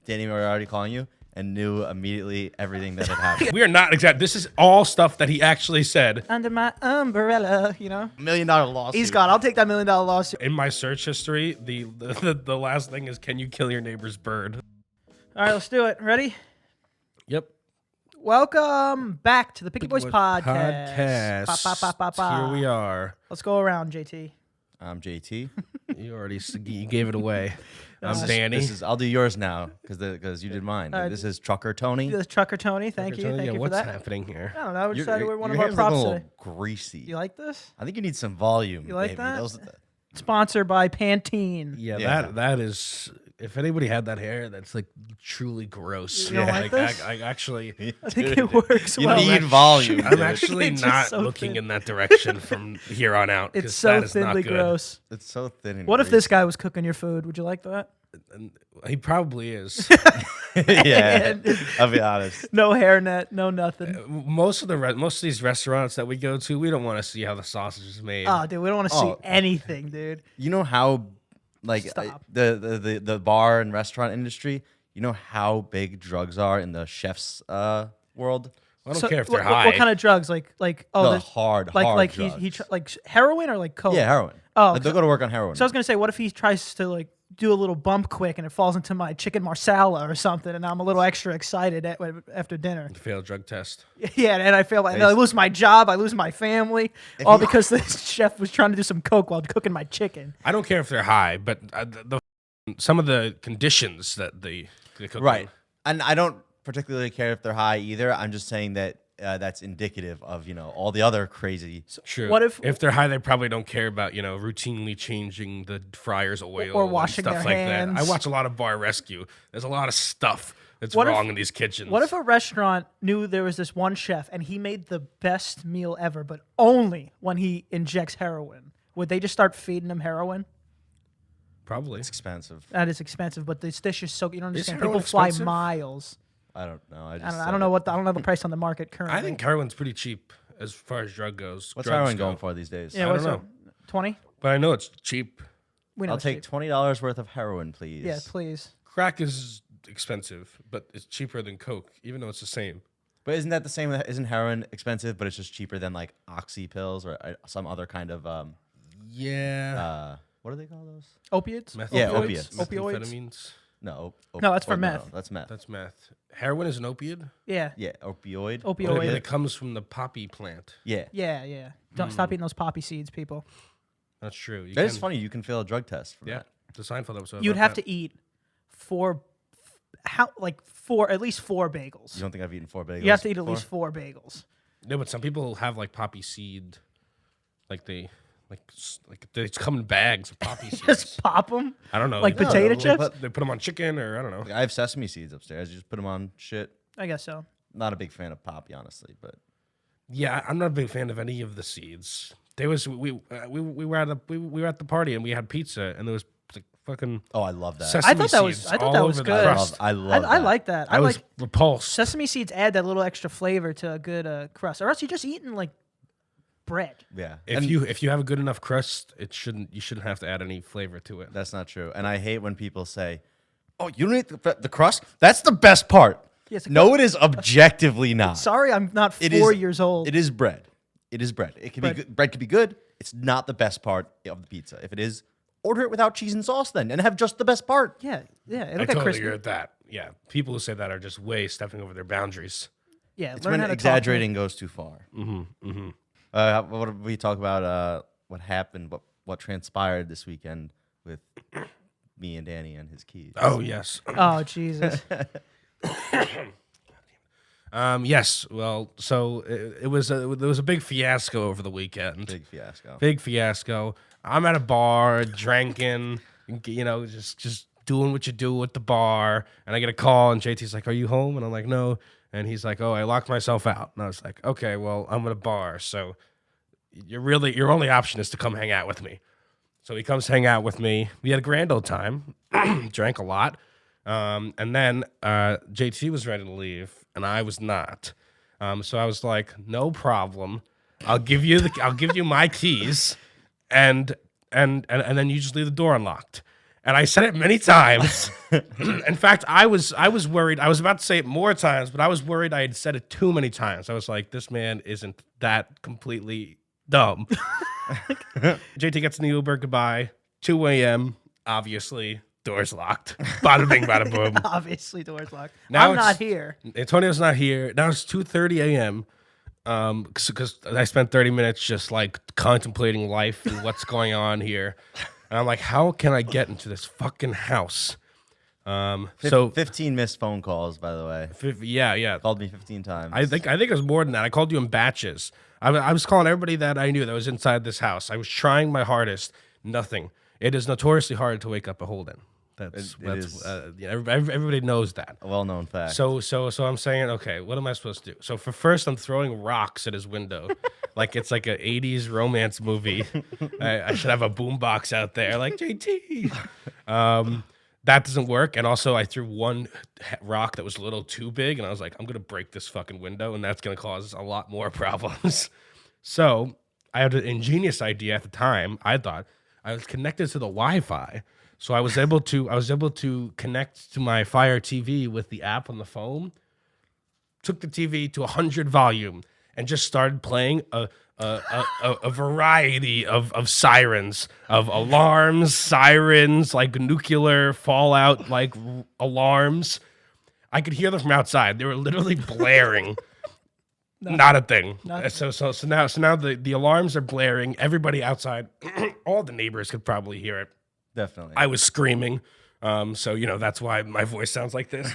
Danny Moriarty calling you and knew immediately everything that had happened. We are not exact. This is all stuff that he actually said. Under my umbrella, you know. $1 million lawsuit. He's gone. I'll take that $1 million lawsuit. In my search history, the last thing is, can you kill your neighbor's bird? All right, let's do it. Ready? Yep. Welcome back to the Picky Boys podcast. Here we are. Let's go around, JT. I'm JT. You gave it away. I'm Danny. I'll do yours now because you did mine. This is Trucker Tony. This is Trucker Tony. Thank you. Thank you for what's that. happening here? I don't know. We decided we're one of your our hands props look a little today. greasy. You like this? I think you need some volume. You like baby. that? Sponsored by Pantene. Yeah, that is. If anybody had that hair, that's like truly gross. You don't like this? I actually. I think it works You well. need volume. I'm dude. actually It's not just so looking thin. in that direction from here on out. It's 'cause so that is not thinly good. gross. It's so thin. And What if this guy was cooking your food? Would you like that? He probably is. Yeah, I'll be honest. No hairnet, no nothing. Most of these restaurants that we go to, we don't want to see how the sausage is made. Oh, dude, we don't want to see Oh. anything, dude. You know how, like, Stop. the bar and restaurant industry. You know how big drugs are in the chef's world. I don't care if they're what, high. What kind of drugs? Like The there's- hard like drugs. he like heroin or like coke? Yeah, heroin. Oh, Like, they'll go to work on heroin. So I was gonna say, what if he tries to like do a little bump quick and it falls into my chicken marsala or something, and I'm a little extra excited after dinner. Failed drug test. Yeah, and I feel like I lose my job, I lose my family, all because this chef was trying to do some coke while cooking my chicken. I don't care if they're high, but some of the conditions that they cook Right. in. And I don't particularly care if they're high either. I'm just saying that that's indicative of, all the other crazy. True. What if they're high, they probably don't care about, routinely changing the fryer's oil Or washing and stuff their like hands. that. I watch a lot of Bar Rescue. There's a lot of stuff that's What if- wrong in these kitchens. What if a restaurant knew there was this one chef and he made the best meal ever, but only when he injects heroin? Would they just start feeding him heroin? Probably. It's expensive. That is expensive, but this dish is so you don't understand. heroin People fly expensive? miles. I don't know. I don't know I don't know the price on the market currently. I think heroin's pretty cheap as far as drug goes. What's drugs heroin go. going for these days? Yeah, I what's don't up? 20? But I know it's cheap. We know I'll it's take cheap. $20 worth of heroin, please. Yeah, please. Crack is expensive, but it's cheaper than coke, even though it's the same. But isn't that the same? Isn't heroin expensive, but it's just cheaper than like oxy pills or some other kind of Yeah. what do they call those? Opiates? Yeah, Opioids? opiates. Opioids? Methamphetamines. No. No, that's for meth. No, that's meth. That's meth. Heroin is an opiate. Yeah. Yeah, opioid. But Opioid. it comes from the poppy plant. Yeah. Yeah. Don't stop eating those poppy seeds, people. That's true. You It's can- funny. You can fail a drug test from Yeah. that. The Seinfeld episode. You'd about have that. to eat at least four bagels. You don't think I've eaten 4 bagels? You have to eat at before? least 4 bagels. No, but some people have like poppy seed, like they come in bags of poppy seeds. Just pop them. I don't know. like they- potato they chips? put- They put them on chicken, or I don't know. I have sesame seeds upstairs. You just put them on shit. I guess so. Not a big fan of poppy, honestly, but Yeah, I'm not a big fan of any of the seeds. There was we were at the party and we had pizza and there was like fucking I love that. sesame I thought that was seeds I thought all that was over the good. crust. I love I that. like that. I was like repulsed. sesame seeds add that little extra flavor to a good crust. Or else you're just eating like bread. Yeah. If you have a good enough crust, you shouldn't have to add any flavor to it. That's not true. And I hate when people say, "Oh, you don't eat the crust? That's the best part." Yes, No, it is objectively not. Sorry, I'm not It 4 is- years old. It is bread. It is bread. It can be good. Bread can be good. It's not the best part of the pizza. If it is, order it without cheese and sauce then, and have just the best part. Yeah. It'll I get totally crispy. agree with that. Yeah, people who say that are just way stepping over their boundaries. Yeah, It's learn when how to exaggerating goes too far. Mm-hmm. What did we talk about? What happened? What transpired this weekend with me and Danny and his keys? Oh yes. Talk. Oh Jesus. Yes. Well, so there was a big fiasco over the weekend. Big fiasco. Big fiasco. I'm at a bar drinking, just doing what you do at the bar, and I get a call, and JT's like, "Are you home?" And I'm like, "No." And he's like, "Oh, I locked myself out." And I was like, "Okay, well, I'm at a bar, so your only option is to come hang out with me." So he comes hang out with me. We had a grand old time, drank a lot, and then JT was ready to leave, and I was not. So I was like, "No problem. I'll give you my keys, and then you just leave the door unlocked." And I said it many times. In fact, I was worried. I was about to say it more times, but I was worried I had said it too many times. I was like, this man isn't that completely dumb. JT gets in the Uber, goodbye. 2 a.m., obviously, doors locked. Bada bing, bada boom. Obviously, doors locked. Now I'm not here. Antonio's not here. Now it's 2:30 a.m. Because I spent 30 minutes just like contemplating life and what's going on here. And I'm like, how can I get into this fucking house? So 15 missed phone calls, by the way. yeah. Called me 15 times. I think it was more than that. I called you in batches. I was calling everybody that I knew that was inside this house. I was trying my hardest. Nothing. It is notoriously hard to wake up a Holden. Everybody knows that. A well-known fact. So I'm saying, okay, what am I supposed to do? So first, I'm throwing rocks at his window, like it's like an '80s romance movie. I should have a boombox out there, like JT. That doesn't work. And also, I threw one rock that was a little too big, and I was like, I'm gonna break this fucking window, and that's gonna cause a lot more problems. So I had an ingenious idea at the time. I thought I was connected to the Wi-Fi. So I was able to connect to my Fire TV with the app on the phone, took the TV to 100 volume, and just started playing a variety of sirens, of alarms, sirens, like nuclear fallout, like alarms. I could hear them from outside. They were literally blaring. Not a thing. So now the alarms are blaring. Everybody outside, all the neighbors could probably hear it. Definitely. I was screaming. So, that's why my voice sounds like this.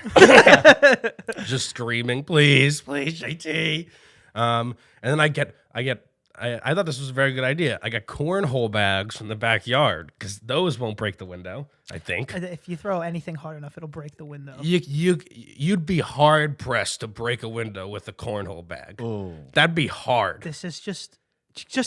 Just screaming, please, JT. And then I thought this was a very good idea. I got cornhole bags from the backyard because those won't break the window, I think. If you throw anything hard enough, it'll break the window. You'd be hard pressed to break a window with a cornhole bag. Ooh. That'd be hard. This is just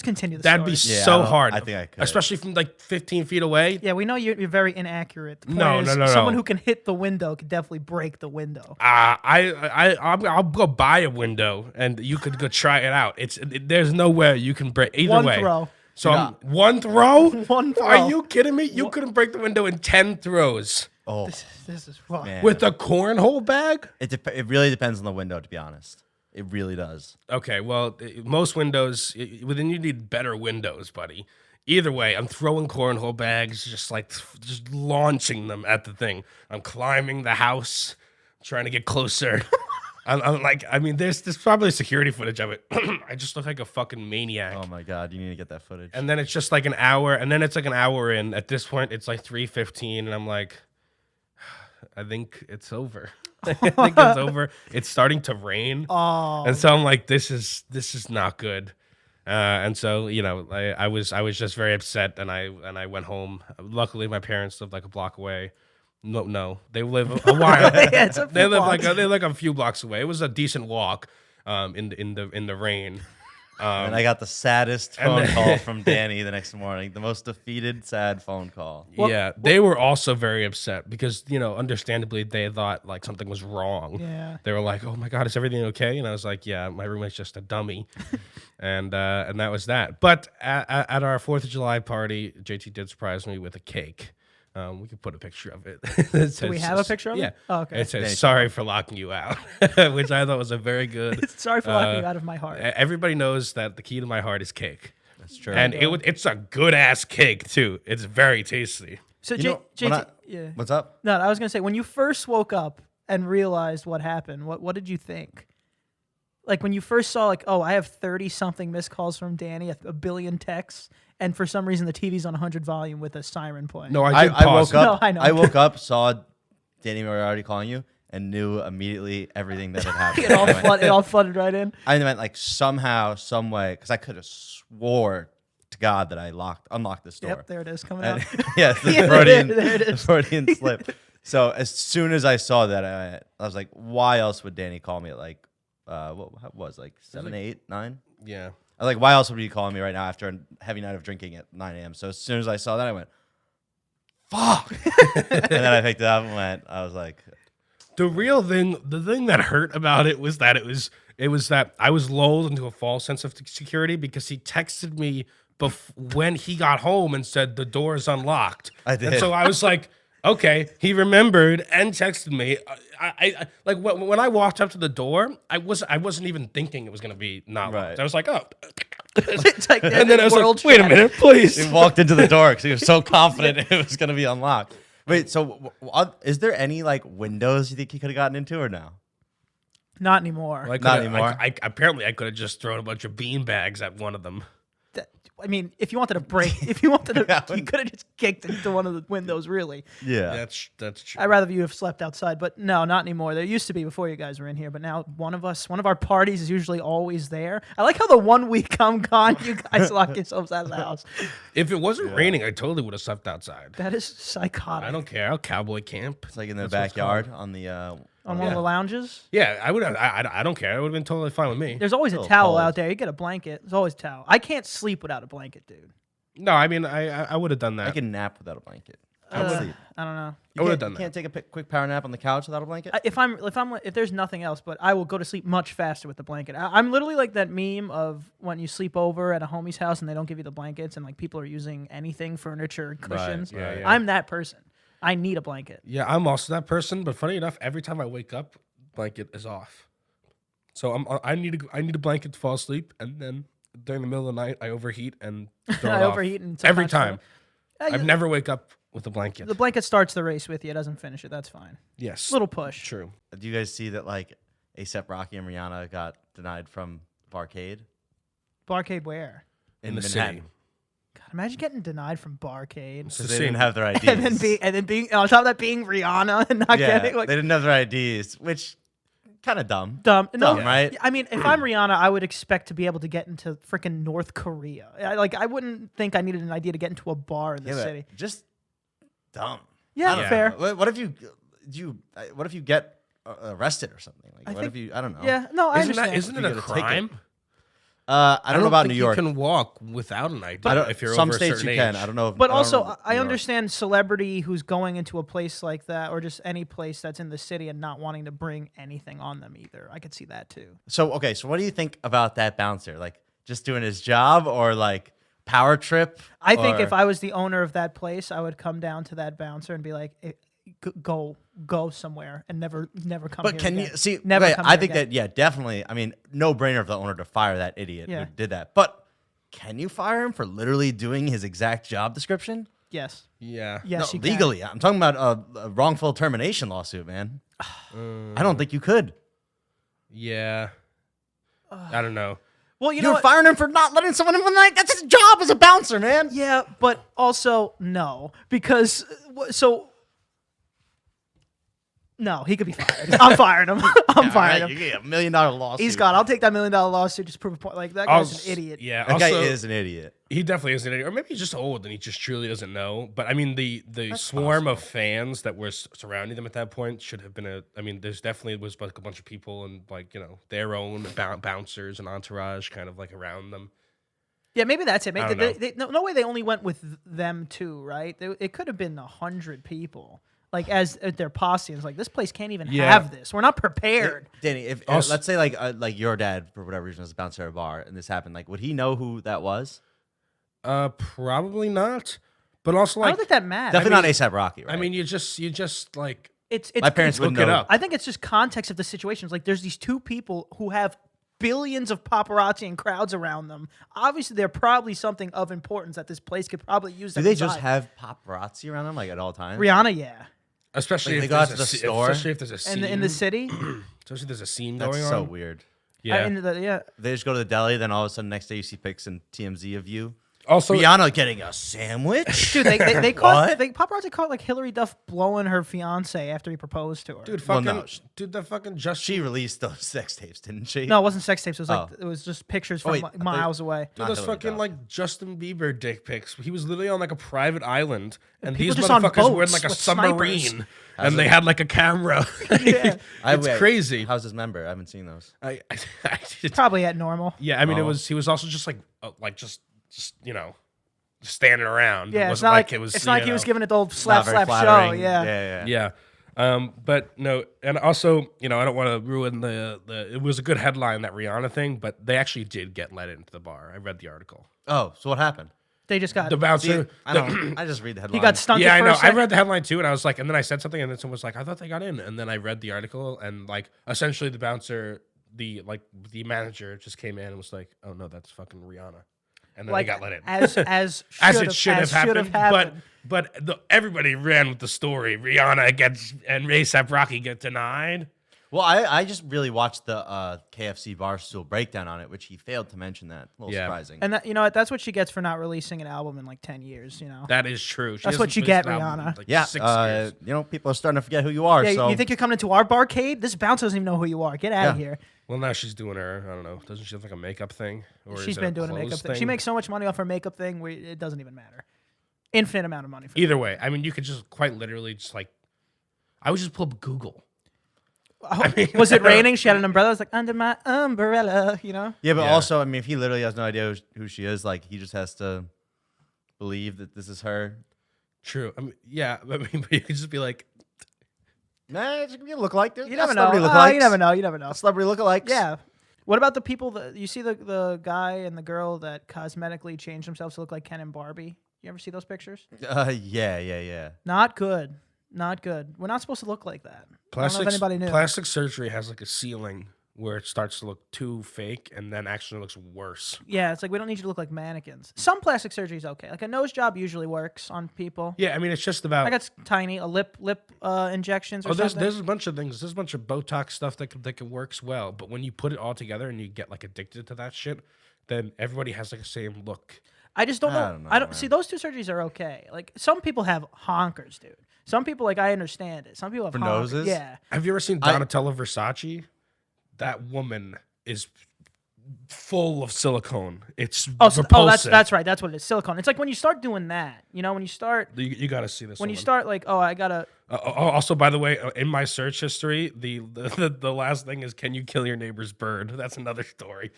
continue the That'd story. be so hard. I think I could. Especially from like 15 feet away. Yeah, we know you're very inaccurate. The point No. is, someone who can hit the window could definitely break the window. I'll go buy a window and you could go try it out. There's no way you can break either One way. throw. So one throw? One throw. Are you kidding me? You couldn't break the window in 10 throws Oh, This is fun. man. with a cornhole bag? It really depends on the window, to be honest. It really does. Okay, well, most windows, then you need better windows, buddy. Either way, I'm throwing cornhole bags, just launching them at the thing. I'm climbing the house, trying to get closer. I'm like, there's probably security footage of it. I just look like a fucking maniac. Oh my God, you need to get that footage. And then it's just like an hour, and then it's like an hour in. At this point, it's like 3:15, and I'm like, I think it's over. I think it's over. It's starting to rain. Oh. And so I'm like, this is not good. And so, I was just very upset, and I went home. Luckily, my parents lived like a block away. No, they live a while. Yeah, it's a few They live blocks. a few blocks away. It was a decent walk, in the rain. And I got the saddest phone call from Danny the next morning. The most defeated, sad phone call. Yeah, they were also very upset because, understandably, they thought like something was wrong. Yeah. They were like, "Oh my God, is everything okay?" And I was like, "Yeah, my roommate's just a dummy," and that was that. But at our 4th of July party, JT did surprise me with a cake. We could put a picture of it. Do we have a picture of it? Yeah. Oh, okay. It says, "Sorry for locking you out," which I thought was a very good. Sorry for locking you out of my heart. Everybody knows that the key to my heart is cake. That's true. And it's a good ass cake too. It's very tasty. So You know, JT, yeah. What's up? No, I was gonna say when you first woke up and realized what happened, what did you think? Like when you first saw, like, oh, I have 30 something missed calls from Danny, a billion texts, and for some reason the TV's on 100 volume with a siren playing. No, I woke up. No, I know. I woke up, saw Danny Moriarty calling you, and knew immediately everything that had happened. it all flooded right in. I meant like somehow, some way, because I could have swore to God that I unlocked this door. Yep, there it is coming And- out. yeah, the Yeah, Freudian, there it the is. Freudian slip. So as soon as I saw that, I was like, why else would Danny call me at like, what was like 7, 8, 9? Yeah. I was like, why else would he call me right now after a heavy night of drinking at 9 a.m.? So as soon as I saw that, I went, fuck. And then I picked it up and went, I was like, The thing that hurt about it was that it was that I was lulled into a false sense of security because he texted me when he got home and said the door is unlocked. I did. And so I was like, okay, he remembered and texted me. I like when I walked up to the door, I wasn't even thinking it was gonna be not locked. Right. I was like, oh. It's like And then I was world like, wait a shattered. minute, please. He walked into the door because he was so confident it was going to be unlocked. Wait, so is there any like windows you think he could have gotten into or no? Not anymore. Like, Not anymore. Apparently, I could have just thrown a bunch of bean bags at one of them. I mean, if you wanted to break, if you wanted to, Yeah, you could have just kicked into one of the windows. Really, Yeah. That's true. I'd rather you have slept outside. But no, not anymore. There used to be before you guys were in here, but now one of our parties is usually always there. I like how the 1 week I'm gone, you guys lock yourselves out of the house. If it wasn't raining, I totally would have slept outside. That is psychotic. I don't care. I'll cowboy camp. It's like in the That's what it's backyard on the On one of the lounges. Yeah, I would have. I don't care. It would have been totally fine with me. There's always a Little towel cold. out there. You get a blanket. There's always a towel. I can't sleep without a blanket, dude. No, I mean, I would have done that. I can nap without a blanket. I don't know. I would have done You that. can't take a quick power nap on the couch without a blanket? If there's nothing else, but I will go to sleep much faster with the blanket. I'm literally like that meme of when you sleep over at a homie's house and they don't give you the blankets and like people are using anything, furniture, cushions. yeah, yeah. I'm that person. I need a blanket. Yeah, I'm also that person. But funny enough, every time I wake up, blanket is off. So I need a blanket to fall asleep, and then during the middle of the night, I overheat and throw it I off. overheat and every sometimes time. I've never wake up with a blanket. The blanket starts the race with you. It doesn't finish it. That's fine. Yes, Little push. true. Do you guys see that like A$AP Rocky and Rihanna got denied from Barcade Barcade where? In the Manhattan? city. God, imagine getting denied from Barcade. It's Because the they didn't same. have their IDs. and then being on top of that being Rihanna and not yeah, getting like they didn't have their IDs, which kind of dumb. dumb. No, Dumb, right? I mean, if I'm Rihanna, I would expect to be able to get into freaking North Korea. I wouldn't think I needed an idea to get into a bar in the Yeah, but city. just dumb. Yeah, I don't fair. know. What if you get arrested or something? Like, what if you? I don't know. Yeah, no, I Isn't understand. isn't it You a get a ticket. crime? I don't know about think New York. You can walk without an ID. I don't. if you're Some over a states certain you can. age. I don't know. But I don't also, know I New York. understand celebrity who's going into a place like that, or just any place that's in the city, and not wanting to bring anything on them either. I could see that too. So okay, so what do you think about that bouncer? Like just doing his job or like power trip? I think or- if I was the owner of that place, I would come down to that bouncer and be like, go somewhere and never come But here can again. you see? Never okay, come I here think again. that definitely. I mean, no brainer of the owner to fire that idiot Yeah. who did that. But can you fire him for literally doing his exact job description? Yes. Yeah. Yes, No, you can. legally. I'm talking about a wrongful termination lawsuit, man. I don't think you could. Yeah. I don't know. Well, you know You're what? firing him for not letting someone in one night. That's his job as a bouncer, man. Yeah, but also no, because no, he could be fired. I'm firing him. I'm firing You him. get $1 million lawsuit. He's gone. I'll take that $1 million lawsuit. Just prove a point. Like that guy's an idiot. Yeah. That guy also, is an idiot. He definitely is an idiot, or maybe he's just old and he just truly doesn't know. But I mean, the swarm of fans that were surrounding them at that point should have been I mean, there's definitely was like a bunch of people and like their own bouncers and entourage kind of like around them. Yeah, maybe that's it. I Maybe don't no way they only went with them two, right? It could have been 100 people, like as their posse. It's like this place can't even Yeah. have this. We're not prepared. Danny, if Also- let's say like your dad for whatever reason was a bouncer at a bar and this happened, like would he know who that was? Probably not. But also I like don't think that matters. Definitely not A$AP Rocky, right? I mean, you just like it's my parents look would it know. up. I think it's just context of the situations. Like there's these two people who have billions of paparazzi and crowds around them. Obviously, they're probably something of importance that this place could probably use. Do they just have paparazzi around them like at all times? Rihanna? Yeah, especially Like, if they go out there's to a the se- store? especially if there's a scene, in the city. especially if there's a scene That's going so on. weird. Yeah. Yeah. They just go to the deli, then all of a sudden next day you see pics and TMZ of you. Also, Rihanna getting a sandwich. Dude, they caught What? paparazzi caught like Hillary Duff blowing her fiance after he proposed to her. dude, Well, fucking, no. dude, that fucking just She released those sex tapes, didn't she? No, it wasn't sex tapes. It was like Oh. it was just pictures Oh, from wait, like, I thought- miles away. Dude, Not those Hillary fucking Duff. like Justin Bieber dick pics. He was literally on like a private island, and people these just on motherfuckers were in boats like a with submarine, snipers. and they had like a camera. Yeah. It's crazy. How's his member? I haven't seen those. I Probably at normal. yeah, I mean, Oh. he was also just like just just standing around. Yeah, It it's wasn't not like it was. it's not like he was giving it the old slap Not very slap show. flattering. Yeah. Yeah. But no, and also, I don't want to ruin the. It was a good headline, that Rihanna thing, but they actually did get let into the bar. I read the article. Oh, so what happened? They just got The bouncer. I don't. I just read the headline. he got stunted. Yeah, I for know. a I sec. read the headline too, and I was like, and then I said something, and then someone was like, I thought they got in, and then I read the article, and like, essentially, the bouncer, the manager, just came in and was like, oh no, that's fucking Rihanna, and then like they got let in. as As it should have happened, but everybody ran with the story. Rihanna gets and A$AP Rocky get denied. Well, I just really watched the KFC Barstool breakdown on it, which he failed to mention that. A little surprising. And that, you know what? That's what she gets for not releasing an album in like 10 years. You know. That is true. That's what you get, Rihanna. Yeah, 6 years. people are starting to forget who you are. Yeah, so you think you're coming into our barcade? This bouncer doesn't even know who you are. Get out of Yeah. here. Well, now she's doing her. I don't know. Doesn't she have like a makeup thing? Or She's is it been doing a makeup clothes thing. She makes so much money off her makeup thing. It doesn't even matter. Infinite amount of money. For Either way, I mean, you could just quite literally just like, I would just pull up Google. Was it raining? She had an umbrella. I was like, under my umbrella, you know? Yeah, but Yeah. also, I mean, if he literally has no idea who she is, like, he just has to believe that this is her. True. I mean, yeah. I mean, but you could just be like, Nah, it's gonna be a lookalike. You never know. Celebrity You lookalikes. never know. You never know. Celebrity lookalikes. Yeah. What about the people that you see the guy and the girl that cosmetically changed themselves to look like Ken and Barbie? You ever see those pictures? Yeah. Not good. Not good. We're not supposed to look like that. I don't know if anybody knew. plastic surgery has like a ceiling where it starts to look too fake and then actually looks worse. Yeah, it's like we don't need you to look like mannequins. Some plastic surgery is okay. Like a nose job usually works on people. Yeah, I mean, it's just about. I got tiny a lip injections or there's something. a bunch of things. There's a bunch of Botox stuff that works well, but when you put it all together and you get like addicted to that shit, then everybody has like the same look. I just don't know. I don't know, I don't man. see those two surgeries are okay. Like some people have honkers, dude. Some people like I understand it. Some people have For honkers. noses? Yeah. Have you ever seen Donatella Versace? That woman is full of silicone. It's repulsive. That's right. That's what it is. Silicone. It's like when you start doing that. You know, when you start You got to see this. when you woman. start like, oh, I gotta. Also, by the way, in my search history, the last thing is, can you kill your neighbor's bird? That's another story.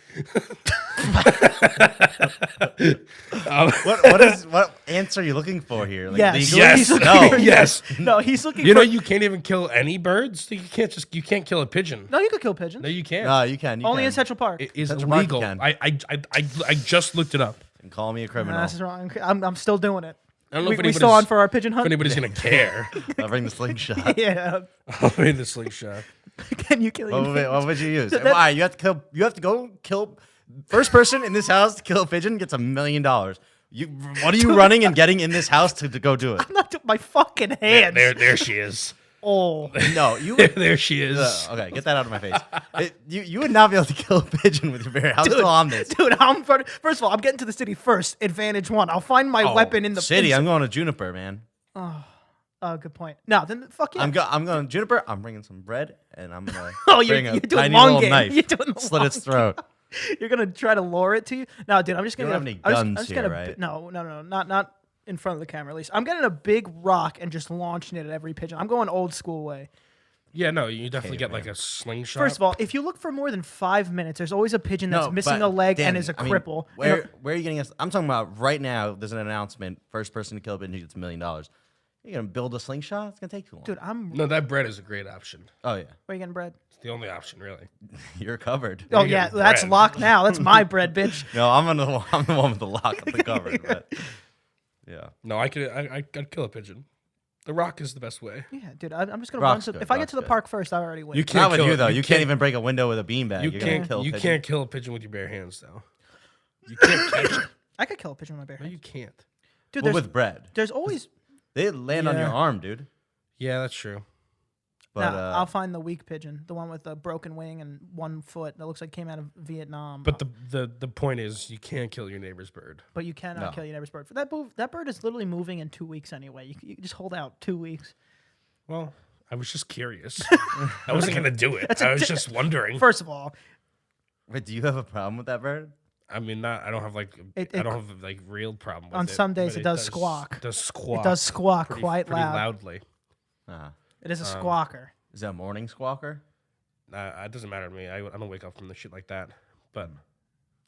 What answer are you looking for here? Like, Yes. legally? Yes. He's looking No. for- Yes. No, he's looking. You for, know, you can't even kill any birds. You can't kill a pigeon. No, you could kill pigeons. No, you can't. No, you can. Only can. in Central Park. It is Central Park illegal. can. I just looked it up. And call me a Nah, criminal. this is wrong. I'm still doing it. I don't know We if anybody's still on for our pigeon if hunt. anybody's gonna care. I'll bring the slingshot. Yeah. I'll read the slingshot. Can you kill your What would you use? That- Why? You have to go kill. First person in this house to kill a pigeon gets $1 million. What are you running and getting in this house to go do it? I'm not doing my fucking hands. There she is. Oh. No, you. There she is. Okay, get that out of my face. You would not be able to kill a pigeon with your bare hands. I'm still on this. Dude, first of all, I'm getting to the city first. Advantage 1. I'll find my weapon in the city. I'm going to Juniper, man. Oh, good point. No, then fuck yeah. I'm going to Juniper. I'm bringing some bread, and I'm gonna Oh, you're bring a doing tiny long little game. knife. You're doing the slit long its throat. You're gonna try to lure it to you. No, dude, I'm just gonna. You don't have any I'm guns just here, gonna, right? No, not in front of the camera. At least I'm getting a big rock and just launching it at every pigeon. I'm going old school way. Yeah, no, you definitely get like a slingshot. First of all, if you look for more than 5 minutes, there's always a pigeon that's No, missing but a leg and Danny, is a I mean, cripple. where are you getting us? I'm talking about right now. There's an announcement. First person to kill a pigeon gets $1 million. You're gonna build a slingshot? It's gonna take too long. Dude, no, that bread is a great option. Oh yeah, where you getting bread? It's the only option, really. you're covered. Oh You're yeah, getting that's bread. locked now. That's my bread, bitch. No, I'm the one with the lock of the cupboard. But yeah, No, I'd kill a pigeon. The rock is the best way. Yeah, dude, I'm just gonna Rock's run. good, If I get rock's to the good. park first, I already win. You can't not with kill you it. though. You can't even break a window with a beanbag. You You're gonna kill a pigeon. can't kill a pigeon with your bare hands, though. You can't catch it. I could kill a pigeon with my bare No, hands. you can't. Dude, Well, there's, with bread, there's always. they land on your Yeah. arm, dude. Yeah, that's true. But No, I'll find the weak pigeon, the one with a broken wing and 1 foot that looks like came out of Vietnam. But the point is, you can't kill your neighbor's bird. But you cannot No. kill your neighbor's bird. For that bird is literally moving in 2 weeks anyway. You just hold out 2 weeks. Well, I was just curious. I wasn't gonna do it. a I was di- just wondering. First of all, wait, do you have a problem with that bird? I mean, I don't have like It- I don't have like real problem with on it. some days but it does squawk. It does squawk. it does squawk pretty, quite pretty loud. loudly. It is a squawker. Is that a morning squawker? It doesn't matter to me. I don't wake up from the shit like that. But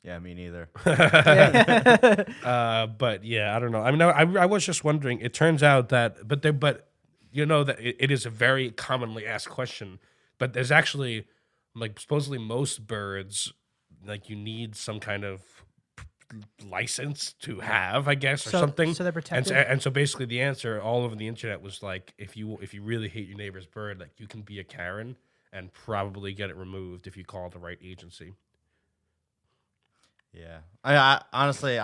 Yeah, me neither. but yeah, I don't know. I mean, I was just wondering. It turns out that, but you know that it is a very commonly asked question, but there's actually like supposedly most birds like you need some kind of license to have, I guess, or something. So they're protected. And so basically the answer all over the internet was like, if you really hate your neighbor's bird, like you can be a Karen and probably get it removed if you call the right agency. Yeah, I honestly,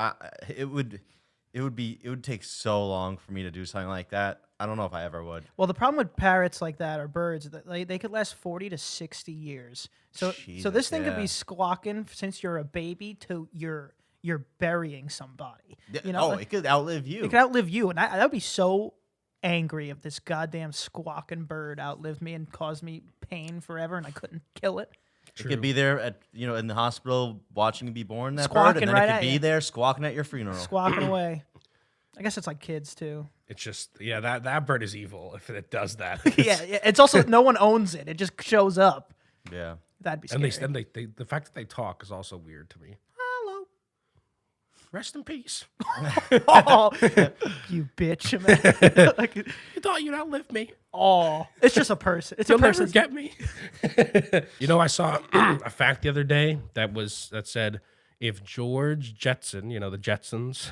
it would take so long for me to do something like that. I don't know if I ever would. Well, the problem with parrots like that or birds, that they could last 40 to 60 years. So this thing could be squawking since you're a baby to you're burying somebody. You know, it could outlive you. It could outlive you, and I would be so angry if this goddamn squawking bird outlived me and caused me pain forever, and I couldn't kill it. It could be there at in the hospital watching you be born. That Squawking bird, and then right it at could be you. there squawking at your funeral. Squawking away. I guess it's like kids too. It's just that bird is evil if it does that. yeah, it's also no one owns it. It just shows up. Yeah. That'd be And scary. they the fact that they talk is also weird to me. Hello. Rest in peace. Oh, you bitch, man. Like, You thought you'd outlive me. oh, it's just a person. It's You'll a never person. get me. I saw a fact the other day that said if George Jetson, the Jetsons,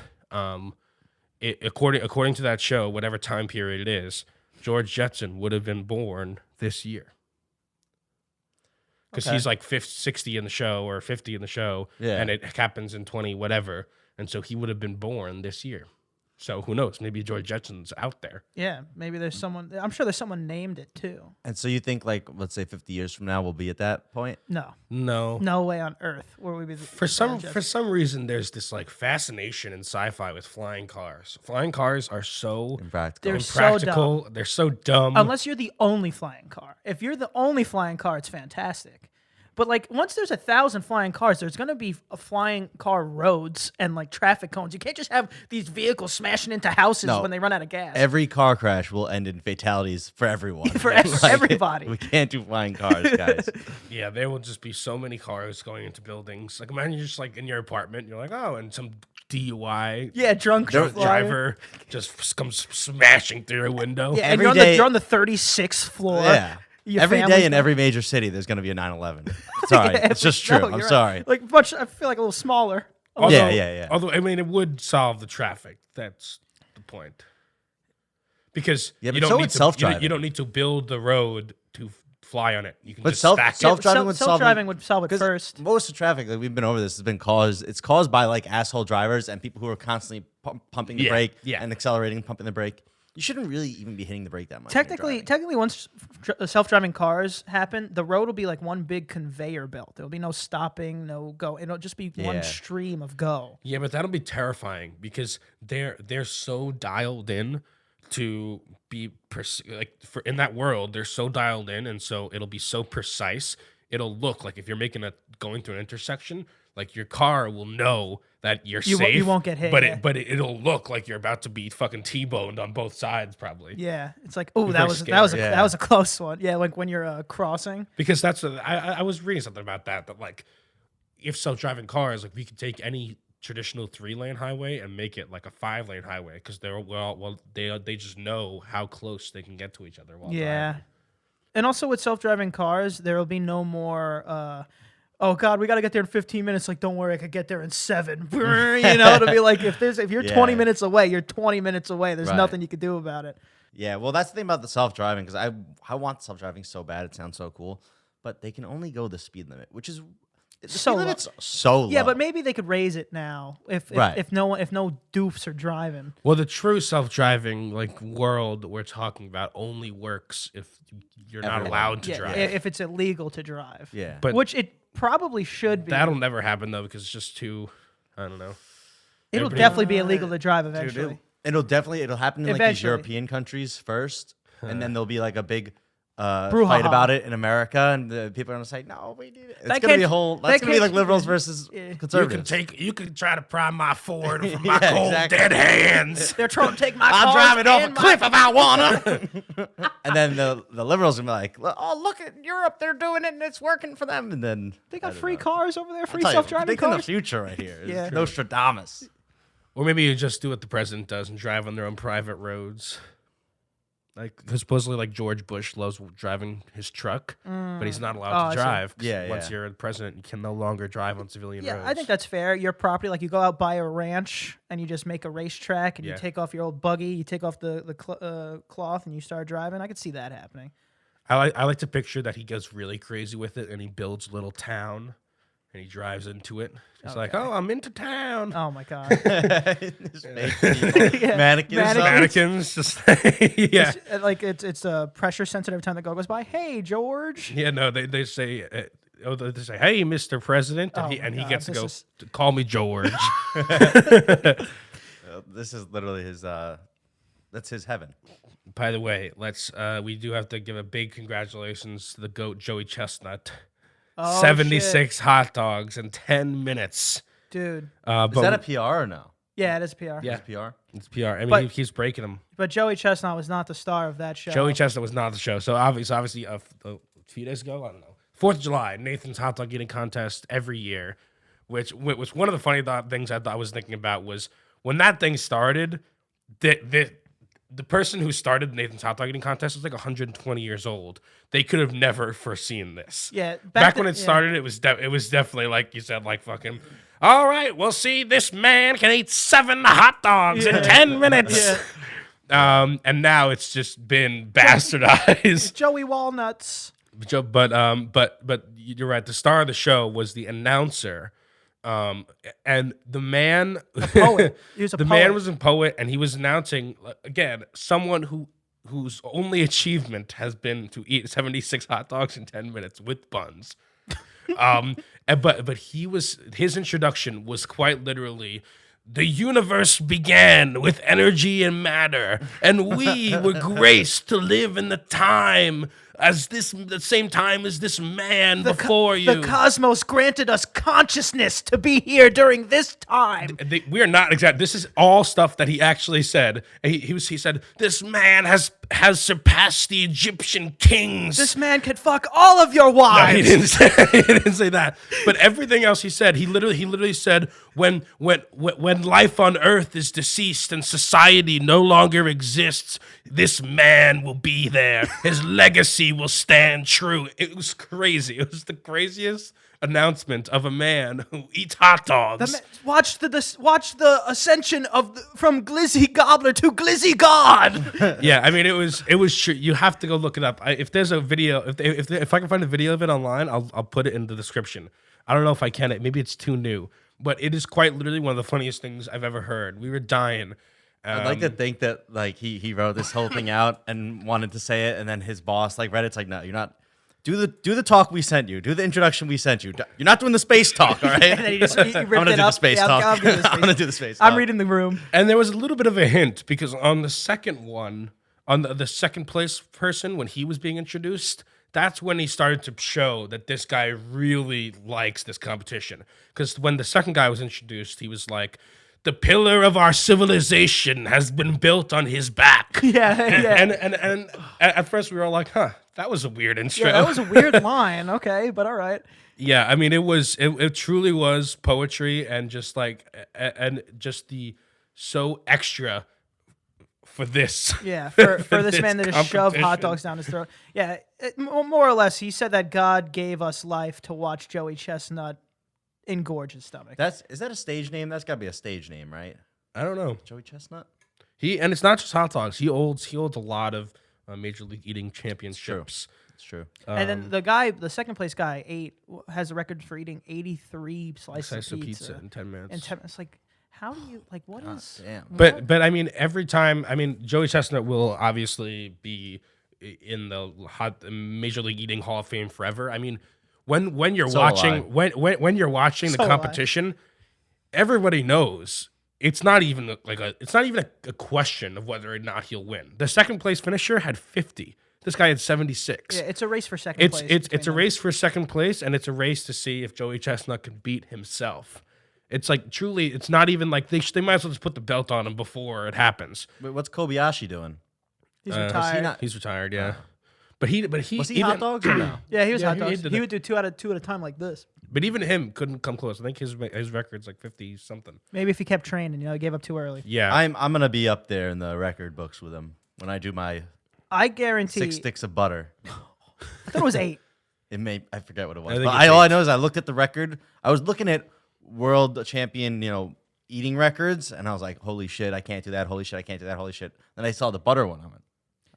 according to that show, whatever time period it is, George Jetson would have been born this year. Because he's like 60 in the show or 50 in the show, and it happens in 20 whatever, and so he would have been born this year. So who knows? Maybe George Jetson's out there. Yeah, maybe there's someone. I'm sure there's someone named it too. And so you think, like, let's say 50 years from now, we'll be at that point? No, No way on earth where we be. For some reason, there's this like fascination in sci-fi with flying cars. Flying cars are so Impractical. They're so impractical. They're so dumb. Unless you're the only flying car. If you're the only flying car, it's fantastic. But like once there's 1,000 flying cars, there's gonna be flying car roads and like traffic cones. You can't just have these vehicles smashing into houses when they run out of gas. Every car crash will end in fatalities for everyone. For everybody. We can't do flying cars, guys. Yeah, there will just be so many cars going into buildings. Like imagine you're just like in your apartment, you're like, oh, and some DUI Yeah, drunk driver just comes smashing through a window. Yeah, and Every you're day- you're on the 36th floor. Yeah. Your Every family's day in there. every major city, there's going to be a 9/11. Sorry. It's just true. No, I'm you're right. sorry. Like much, I feel like a little smaller. Yeah. Although, I mean, it would solve the traffic. That's the point. Because Yeah, you but don't so need would to, self-driving. you don't need to build the road to fly on it. You can But just stack it. self-driving would solve it. Self-driving would solve it 'Cause first. Most of traffic, like we've been over this, has been caused by like asshole drivers and people who are constantly pumping the brake and accelerating, pumping the brake. You shouldn't really even be hitting the brake that much. when you're Technically, once self-driving cars happen, the road will be like one big conveyor belt. There'll be no stopping, no go. It'll just be one stream of go. Yeah, but that'll be terrifying because they're so dialed in to be in that world. They're so dialed in, and so it'll be so precise. It'll look like if you're going through an intersection, like your car will know that you're safe. You won't get hit. But it'll look like you're about to be fucking T-boned on both sides, probably. Yeah, it's like, oh, Very that was a close one. Yeah, like when you're crossing. Because that's I was reading something about that like if self-driving cars, like we could take any traditional 3-lane highway and make it like a 5-lane highway because they just know how close they can get to each other while driving. And also with self-driving cars, there will be no more. Oh God, we got to get there in 15 minutes. Like, don't worry, I could get there in 7. It'll be like if you're 20 minutes away, you're 20 minutes away. There's nothing you can do about it. Yeah, well, that's the thing about the self-driving because I want self-driving so bad. It sounds so cool, but they can only go the speed limit, which is So low. limit's so low. Yeah, but maybe they could raise it now if no doofs are driving. Well, the true self-driving like world we're talking about only works if you're not allowed to drive. If it's illegal to drive. Yeah. But which it probably should be. that'll never happen though because it's just too. I don't know. It'll Everybody- definitely be illegal to drive eventually. Dude, it'll happen in like these Eventually. European countries first, and then there'll be like a big fight Brouhaha. about it in America, and the people are gonna say, "No, we need it." It's That gonna be a can't- whole. that That's gonna be like can't- liberals versus conservatives. You can try to pry my Ford from my Yeah, cold exactly. dead hands. They're trying to take my I'll cars drive it off a and my- cliff if I wanna. And then the liberals are gonna be like, "Oh, look at Europe, they're doing it, and it's working for them." And then They got I don't free know. cars over there, free I'll tell you, self-driving think in the cars. future right here. Yeah. It's Nostradamus. Or maybe you just do what the president does and drive on their own private roads. Like, because supposedly, like, George Bush loves driving his truck, but he's not allowed to drive. Once you're the president, you can no longer drive on civilian roads. I think that's fair. Your property, like you go out buy a ranch and you just make a racetrack and you take off your old buggy, you take off the cloth and you start driving. I could see that happening. I like to picture that he goes really crazy with it and he builds a little town and he drives into it. He's like, "Oh, I'm into town." Oh my god! Mannequins, just it's a pressure sensitive every time the goes by. Hey, George. Yeah, no, they say, "Hey, Mr. President," and he gets to go, "Call me George." This is literally his. That's his heaven. By the way, we do have to give a big congratulations to the GOAT Joey Chestnut. 76 hot dogs in 10 minutes. Dude. Is that a PR or no? Yeah, it is PR. Yeah, it's PR. It's PR. I mean, he keeps breaking them. But Joey Chestnut was not the star of that show. Joey Chestnut was not the show. So obviously a few days ago, I don't know, 4th of July, Nathan's hot dog eating contest every year, which was one of the funny things I was thinking about was when that thing started, the person who started Nathan's hot dog eating contest was like 120 years old. They could have never foreseen this. Yeah, back when it started, it was definitely like you said, like fucking. All right, we'll see. This man can eat 7 hot dogs in 10 minutes. Yeah. And now it's just been bastardized. Joey Walnuts. But you're right. The star of the show was the announcer. And the man, a poet. He was a the poet. man was a poet, and he was announcing again someone whose only achievement has been to eat 76 hot dogs in 10 minutes with buns. But his introduction was quite literally, the universe began with energy and matter, and we were graced to live in the same time as this man before you. The cosmos granted us consciousness to be here during this time. We are not exact. This is all stuff that he actually said. He said, this man has surpassed the Egyptian kings. This man could fuck all of your wives. No, he didn't say that. But everything else he said, he literally said, when life on earth is deceased and society no longer exists, this man will be there. His legacy will stand true. It was crazy. It was the craziest announcement of a man who eats hot dogs. Watch the ascension from Glizzy Gobbler to Glizzy God. Yeah, I mean it was true. You have to go look it up. If there's a video, if I can find a video of it online, I'll put it in the description. I don't know if I can. Maybe it's too new, but it is quite literally one of the funniest things I've ever heard. We were dying. I'd like to think that like he wrote this whole thing out and wanted to say it, and then his boss like read it. It's like, no, you're not. Do the talk we sent you. Do the introduction we sent you. You're not doing the space talk, all right? And then he ripped I'm gonna do the space talk. I'm gonna do the space talk. I'm reading the room. And there was a little bit of a hint because on the second one, on the second place person, when he was being introduced, that's when he started to show that this guy really likes this competition. Because when the second guy was introduced, he was like, the pillar of our civilization has been built on his back. Yeah. And at first we were all like, huh, that was a weird intro. Yeah, that was a weird line. Okay, but all right. Yeah, I mean, it truly was poetry and just like, and just the so extra for this. Yeah, for this man to just shove hot dogs down his throat. Yeah, more or less, he said that God gave us life to watch Joey Chestnut engorge his stomach. Is that a stage name? That's got to be a stage name, right? I don't know. Joey Chestnut? And it's not just hot dogs. He holds a lot of Major League Eating championships. It's true. And then the second place guy has a record for eating 83 slices of pizza in 10 minutes. In 10 minutes, like, how do you like? What is? Damn. But I mean, every time, Joey Chestnut will obviously be in the Major League Eating Hall of Fame forever. I mean, when you're watching the competition, everybody knows it's not even a question of whether or not he'll win. The second place finisher had 50. This guy had 76. Yeah, it's a race for second place. It's a race for second place, and it's a race to see if Joey Chestnut can beat himself. It's like truly, it's not even like they might as well just put the belt on him before it happens. Wait, what's Kobayashi doing? He's retired. He's retired. Yeah. But he was he hot dogs or no? Yeah, he was hot dogs. He would do two at a time like this. But even him couldn't come close. I think his record's like 50 something. Maybe if he kept training, he gave up too early. Yeah, I'm gonna be up there in the record books with him when I do my I guarantee. 6 sticks of butter. I thought it was 8. I forget what it was. I think But it's all I 8. know is I looked at the record. I was looking at world champion, eating records, and I was like, holy shit, I can't do that. Holy shit, I can't do that. Holy shit. Then I saw the butter one. I went,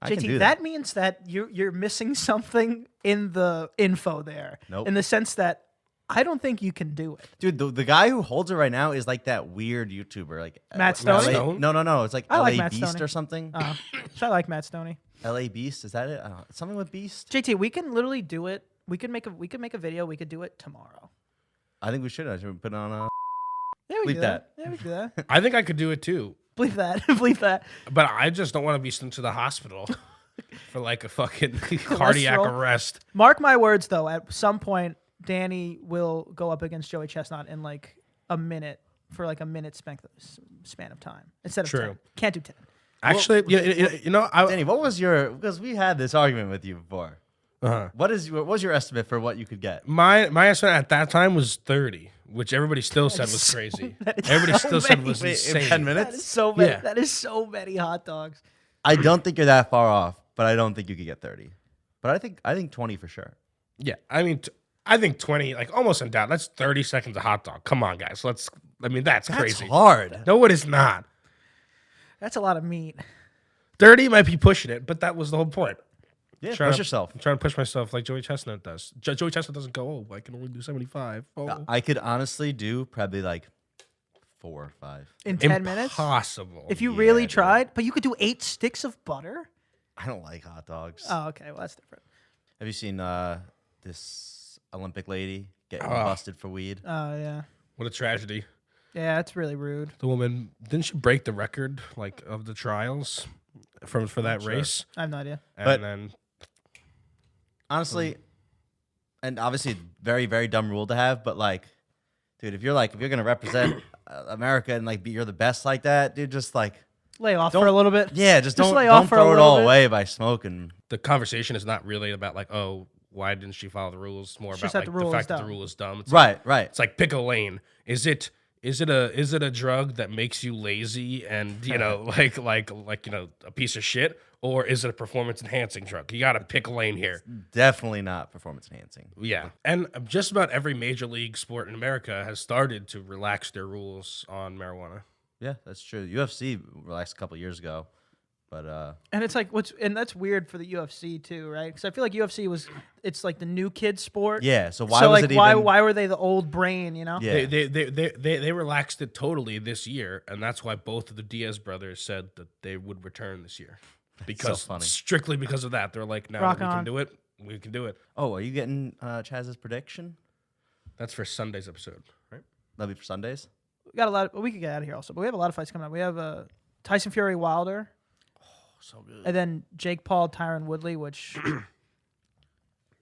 I can JT, do that means that you're missing something in the info there. Nope. In the sense that I don't think you can do it. Dude, the guy who holds it right now is like that weird YouTuber, like Matt Stoney? Stone? No. It's like I like LA Matt Beast Stoney. or something. So I like Matt Stoney. LA Beast, is that it? I don't know. Something with Beast. JT, we can literally do it. We could make a video. We could do it tomorrow. I think we should. I should put it on a. Yeah, we Bleep can do that. Yeah, we can do that. I think I could do it too, Believe that. Believe that. but I just don't want to be sent to the hospital for like a fucking cardiac Cholesterol. arrest. Mark my words, though. At some point, Danny will go up against Joey Chestnut in like a minute for like a minute span of time instead of True. 10. Can't do 10. Actually, Danny, what was because we had this argument with you before. uh-huh. What was your estimate for what you could get? my estimate at that time was 30, which everybody still said was crazy. that is Everybody so still said many. was Wait, in insane. 10 That minutes? is so many. Yeah. That is so many hot dogs. I don't think you're that far off, but I don't think you could get 30. But I think 20 for sure. Yeah, I mean, I think 20, like almost in doubt. That's 30 seconds of hot dog. Come on, guys. That's That's crazy. hard. No, it is not. That's a lot of meat. 30 might be pushing it, but that was the whole point. Yeah, Trying push to- yourself. I'm trying to push myself like Joey Chestnut does. Joey Chestnut doesn't go, I can only do 75. Oh. I could honestly do probably like 4 or 5. In 10 minutes? Impossible. If you Yeah, really dude. tried, but you could do 8 sticks of butter? I don't like hot dogs. Oh, okay. Well, that's different. Have you seen this Olympic lady getting Oh. busted for weed? Oh, yeah. What a tragedy. Yeah, that's really rude. The woman, didn't she break the record like of the trials for that Sure. race? I have no idea. And But- then Honestly, and obviously, very very dumb rule to have. But like, dude, if you're gonna represent America and like you're the best like that, dude, just like Lay off Don't- for a little bit. yeah, just Just don't lay off for a throw it little all bit. away by smoking. the conversation is not really about like, oh, why didn't she follow the rules? It's more It's about just that like the the rule is fact that the dumb. rule is dumb. It's Right. It's like pick a lane. Is it a drug that makes you lazy and like a piece of shit, or is it a performance enhancing drug? You got to pick a lane here. Definitely not performance enhancing. Yeah, and just about every major league sport in America has started to relax their rules on marijuana. Yeah, that's true. UFC relaxed a couple years ago, but And it's like and that's weird for the UFC too, right? Because I feel like UFC it's like the new kid sport. yeah. So why so was like it why even? why were they the old brain? You know. Yeah. They relaxed it totally this year, and that's why both of the Diaz brothers said that they would return this year, because funny. strictly because of that. They're like, no, Rock we on. can do it. We can do it. Oh, are you getting Chaz's prediction? That's for Sunday's episode, right? That'll be for Sundays. We got a lot. We could get out of here also, but we have a lot of fights coming up. We have Tyson Fury Wilder, So good. and then Jake Paul Tyron Woodley, which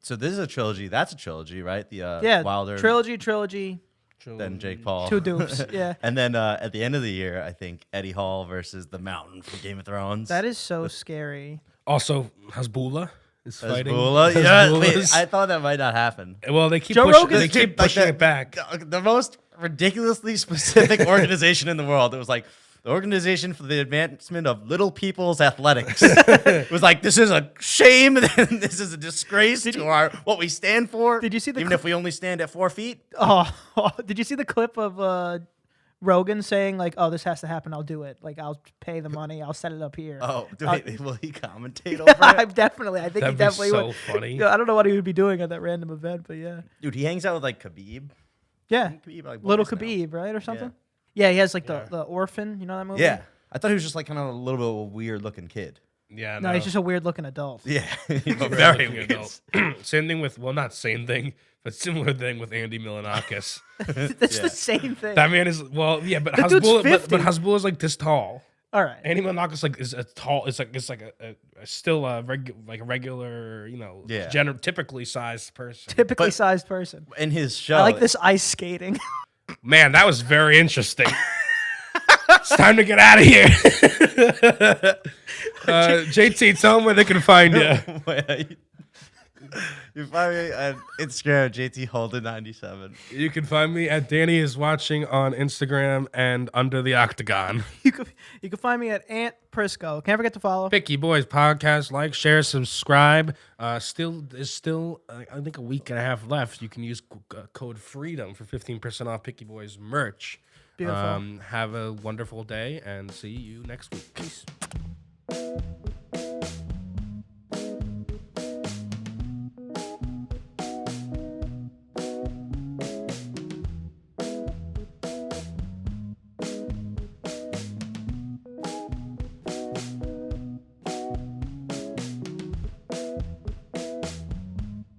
So this is a trilogy. That's a trilogy, right? The yeah, Wilder, trilogy, then Jake Paul, 2 dupes. Yeah, and then at the end of the year, I think Eddie Hall versus the Mountain from Game of Thrones. that is so scary. Also, Hasbulla is fighting. Hezbollah. Yeah, wait, Hasbulla's- I thought that might not happen. well, they keep Joe pushing, Rogan- they keep Like pushing the- it back. The most ridiculously specific organization in the world. It was like the Organization for the Advancement of Little People's Athletics. It was like, this is a shame. This is a disgrace to what we stand for. Did you see the even if we only stand at 4 feet? Oh, did you see the clip of Rogan saying like, "Oh, this has to happen. I'll do it. Like, I'll pay the money. I'll set it up here." Oh, wait, will he commentate over I it? definitely. I think That'd he be definitely so would. funny. Yeah, I don't know what he would be doing at that random event, but yeah, Dude, he hangs out with like Khabib. yeah, Khabib, like, little boys now. Khabib, right, or something. Yeah, he has like the orphan. You know that movie? Yeah. I thought he was just like kind of a little bit of a weird looking kid. Yeah, No, he's just a weird looking adult. Yeah. Very Very looking weird. adult. Same thing with, well, not same thing, but similar thing with Andy Milanakis. That's Yeah. the same thing. That man is, well, yeah, but The dude's Hasbulla, 50. but Hasbulla is like this tall. All right. Andy Milanakis like is a tall. It's like a still a regular, Yeah. typically sized person. Typically But- sized person. In his show. I like this ice skating. Man, that was very interesting. It's time to get out of here. JT, tell them where they can find you. Wait, You find me on Instagram, JT Holden 97. You can find me at Danny is watching on Instagram and Under the Octagon. You can find me at Ant Prisco. Can't forget to follow. Picky Boys podcast. Like, share, subscribe. There's still I think a week and a half left. You can use code FREEDOM for 15% off Picky Boys merch. Beautiful. Have a wonderful day and see you next week. Peace.